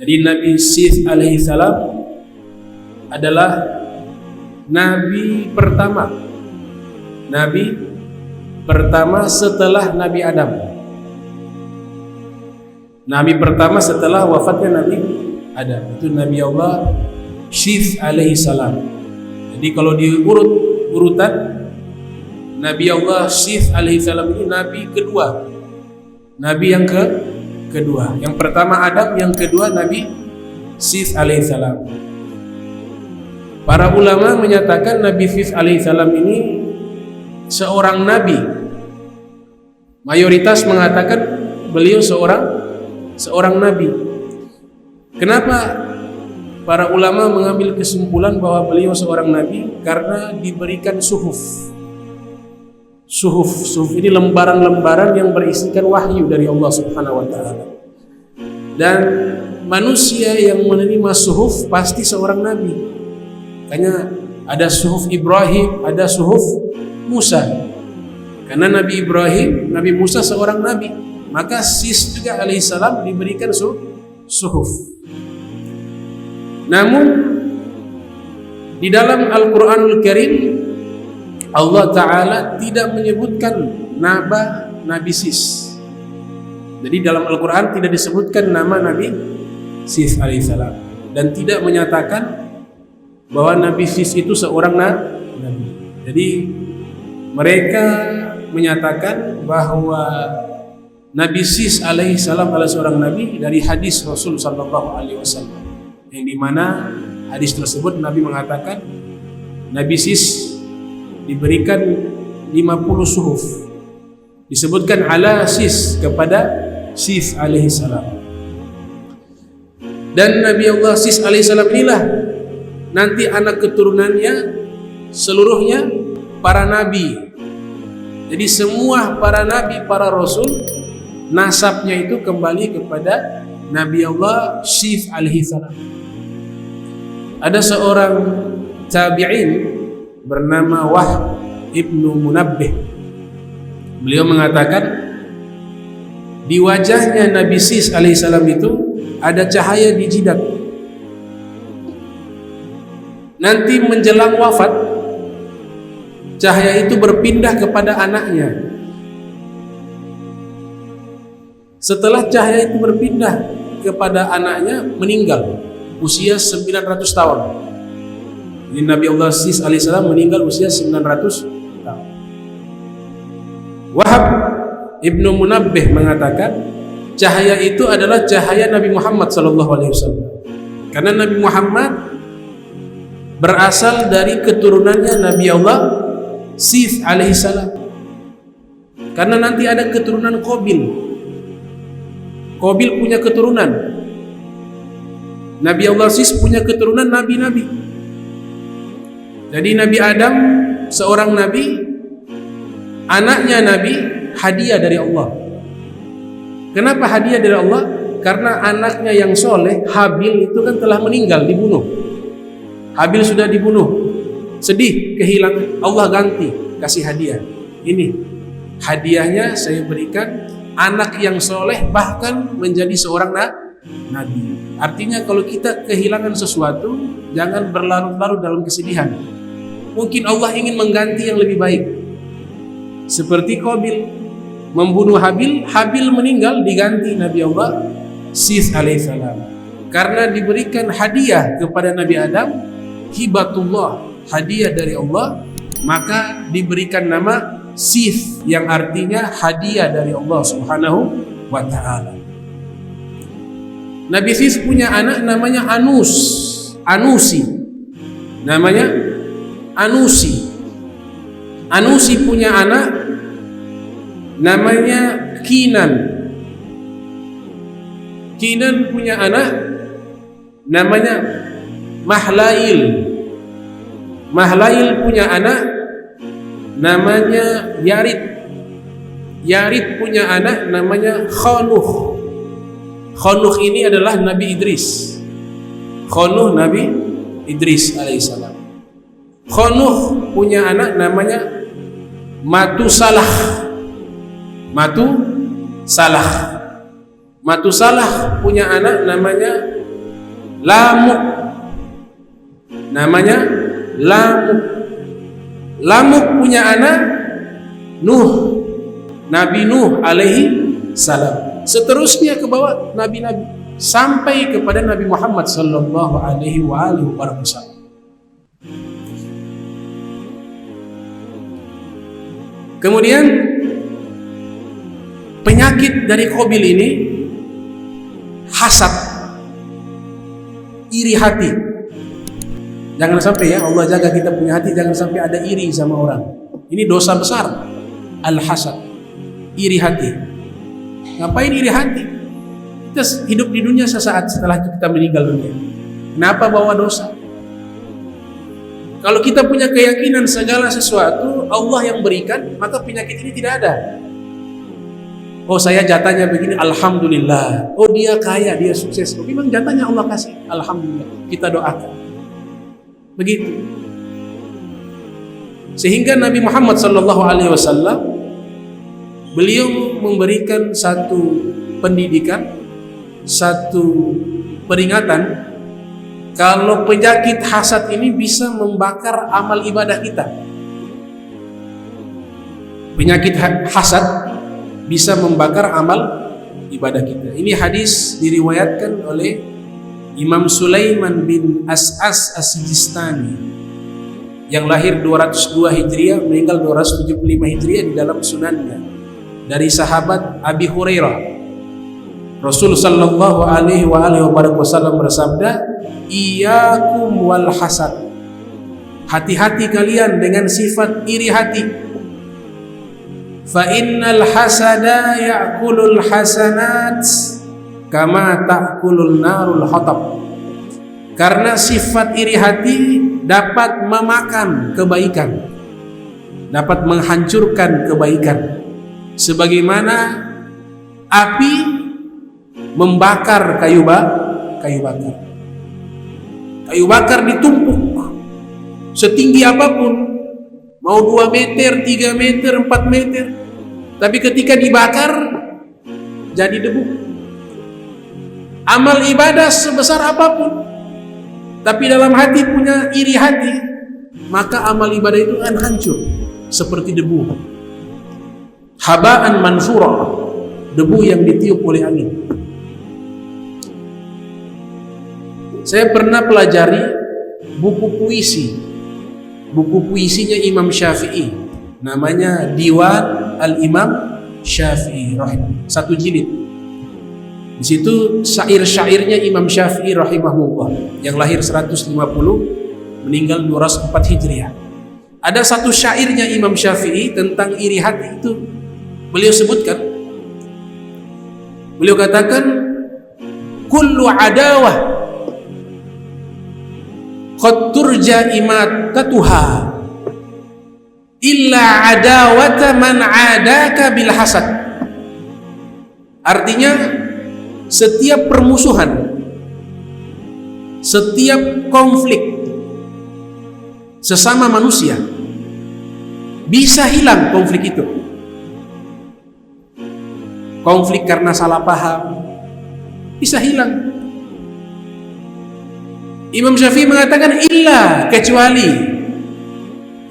Jadi Nabi Syith alaihi salam adalah Nabi pertama setelah Nabi Adam. Nabi pertama setelah wafatnya Nabi Adam itu Nabi Allah Syith alaihi salam. Jadi kalau diurut urutan, Nabi Allah Syith alaihi salam ini Nabi kedua, Nabi yang kedua. Yang pertama Adam, yang kedua Nabi Syith alaihi salam. Para ulama menyatakan Nabi Syith alaihi salam ini seorang nabi. Mayoritas mengatakan beliau seorang nabi. Kenapa para ulama mengambil kesimpulan bahwa beliau seorang nabi? Karena diberikan suhuf. Suhuf ini lembaran-lembaran yang berisikan wahyu dari Allah Subhanahu wa taala. Dan manusia yang menerima suhuf pasti seorang nabi. Makanya ada suhuf Ibrahim, ada suhuf Musa. Karena Nabi Ibrahim, Nabi Musa seorang nabi, maka Syith juga alaihissalam diberikan suhuf. Namun di dalam Al-Qur'anul Karim Allah Ta'ala tidak menyebutkan nama Nabi Syith. Jadi dalam Al-Quran tidak disebutkan nama Nabi Syith alaihissalam, dan tidak menyatakan bahwa Nabi Syith itu seorang nabi. Jadi mereka menyatakan bahwa Nabi Syith alaihissalam adalah seorang nabi dari hadis Rasul sallallahu alaihi wasallam, yang dimana hadis tersebut Nabi mengatakan Nabi Syith diberikan 50 suhuf. Disebutkan ala Syith kepada Syith alaihissalam. Dan Nabi Allah Syith alaihissalam inilah nanti anak keturunannya seluruhnya para nabi. Jadi semua para nabi, para rasul, nasabnya itu kembali kepada Nabi Allah Syith alaihissalam. Ada seorang tabi'in bernama Wahb ibnu Munabbih. Beliau mengatakan di wajahnya Nabi Syith alaihissalam itu ada cahaya di jidat. Nanti menjelang wafat, cahaya itu berpindah kepada anaknya. Setelah cahaya itu berpindah kepada anaknya, meninggal usia 900 tahun. Jadi Nabi Allah Syith alaihissalam meninggal usia 900 tahun. Wahab ibnu Munabbih mengatakan cahaya itu adalah cahaya Nabi Muhammad sallallahu alaihi wasallam. Karena Nabi Muhammad berasal dari keturunannya Nabi Allah Syith alaihissalam. Karena nanti ada keturunan Qabil. Qabil punya keturunan. Nabi Allah Syith punya keturunan nabi-nabi. Jadi Nabi Adam seorang nabi, anaknya nabi, hadiah dari Allah. Kenapa hadiah dari Allah? Karena anaknya yang soleh, Habil itu kan telah meninggal, dibunuh. Habil sudah dibunuh, sedih, kehilangan, Allah ganti, kasih hadiah. Ini hadiahnya saya berikan anak yang soleh, bahkan menjadi seorang nabi. Artinya kalau kita kehilangan sesuatu, jangan berlarut-larut dalam kesedihan. Mungkin Allah ingin mengganti yang lebih baik. Seperti Qabil membunuh Habil, Habil meninggal, diganti Nabi Allah Syith alaihissalam. Karena diberikan hadiah kepada Nabi Adam, hibatullah, hadiah dari Allah, maka diberikan nama Syith yang artinya hadiah dari Allah Subhanahu wa ta'ala. Nabi Syith punya anak namanya Anusi. Namanya Anusi. Anusi punya anak namanya Kinan. Kinan punya anak namanya Mahlail. Mahlail punya anak namanya Yarid. Yarid punya anak namanya Khanuh. Khanuh ini adalah Nabi Idris. Khanuh Nabi Idris alaihissalam. Khanuh punya anak namanya Matusalah. Matusalah punya anak namanya Lamuk, namanya Lamuk. Lamuk punya anak Nuh, Nabi Nuh alaihi salam. Seterusnya ke bawah nabi-nabi sampai kepada Nabi Muhammad sallallahu alaihi wasallam. Kemudian penyakit dari Qabil ini hasad, iri hati. Jangan sampai ya, Allah jaga kita punya hati, jangan sampai ada iri sama orang. Ini dosa besar, al-hasad, iri hati. Ngapain iri hati? Kita hidup di dunia sesaat setelah kita meninggal dunia. Kenapa bawa dosa? Kalau kita punya keyakinan segala sesuatu Allah yang berikan, maka penyakit ini tidak ada. Oh, saya jatahnya begini, alhamdulillah. Oh, dia kaya, dia sukses. Oh, memang jatahnya Allah kasih, alhamdulillah. Kita doakan. Begitu. Sehingga Nabi Muhammad SAW beliau memberikan satu pendidikan, satu peringatan. Kalau penyakit hasad ini bisa membakar amal ibadah kita. Penyakit hasad bisa membakar amal ibadah kita. Ini hadis diriwayatkan oleh Imam Sulaiman bin As'as As-Sijistani yang lahir 202 Hijriah, meninggal 275 Hijriah di dalam sunannya, dari sahabat Abi Hurairah. Rasul sallallahu alaihi wasallam bersabda, "Iyyakum wal hasad." Hati-hati kalian dengan sifat iri hati. Fa innal hasada ya'kulul hasanat kama ta'kulun narul hatab. Karena sifat iri hati dapat memakan kebaikan, dapat menghancurkan kebaikan, sebagaimana api membakar kayu bakar. Kayu bakar ditumpuk setinggi apapun, mau 2 meter, 3 meter, 4 meter, tapi ketika dibakar jadi debu. Amal ibadah sebesar apapun, tapi dalam hati punya iri hati, maka amal ibadah itu akan hancur seperti debu. Haba'an mansura, debu yang ditiup oleh angin. Saya pernah pelajari buku puisi, buku puisinya Imam Syafi'i, namanya Diwan Al-Imam Syafi'i rahimahullah, 1 jilid. Di situ syair-syairnya Imam Syafi'i rahimahullah yang lahir 150, meninggal 204 Hijriah. Ada satu syairnya Imam Syafi'i tentang iri hati itu beliau sebutkan. Beliau katakan, kullu adawah qad turja imatatuha illa adawata man adaka bil hasad. Artinya, setiap permusuhan, setiap konflik sesama manusia bisa hilang konflik itu. Konflik karena salah paham bisa hilang. Imam Syafi'i mengatakan illa, kecuali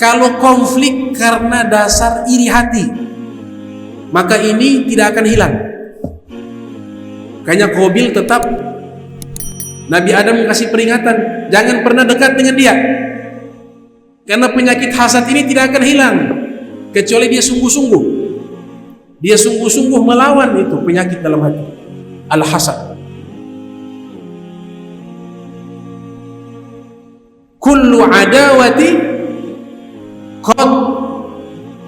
kalau konflik karena dasar iri hati, maka ini tidak akan hilang. Kayaknya Qabil tetap Nabi Adam kasih peringatan, jangan pernah dekat dengan dia, karena penyakit hasad ini tidak akan hilang kecuali dia sungguh-sungguh. Dia sungguh-sungguh melawan itu penyakit dalam hati, al-hasad. Kullu adawati qad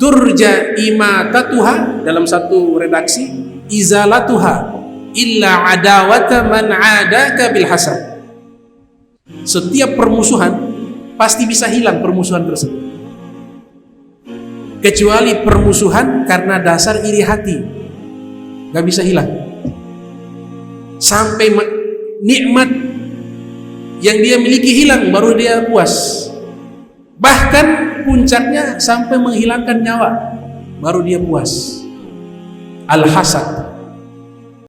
turja imatatuha, dalam satu redaksi izalatuha illa adawata man adaka bil hasad. Setiap permusuhan pasti bisa hilang permusuhan tersebut, kecuali permusuhan karena dasar iri hati, gak bisa hilang. Sampai nikmat yang dia miliki hilang baru dia puas. Bahkan puncaknya sampai menghilangkan nyawa baru dia puas. Al-hasad.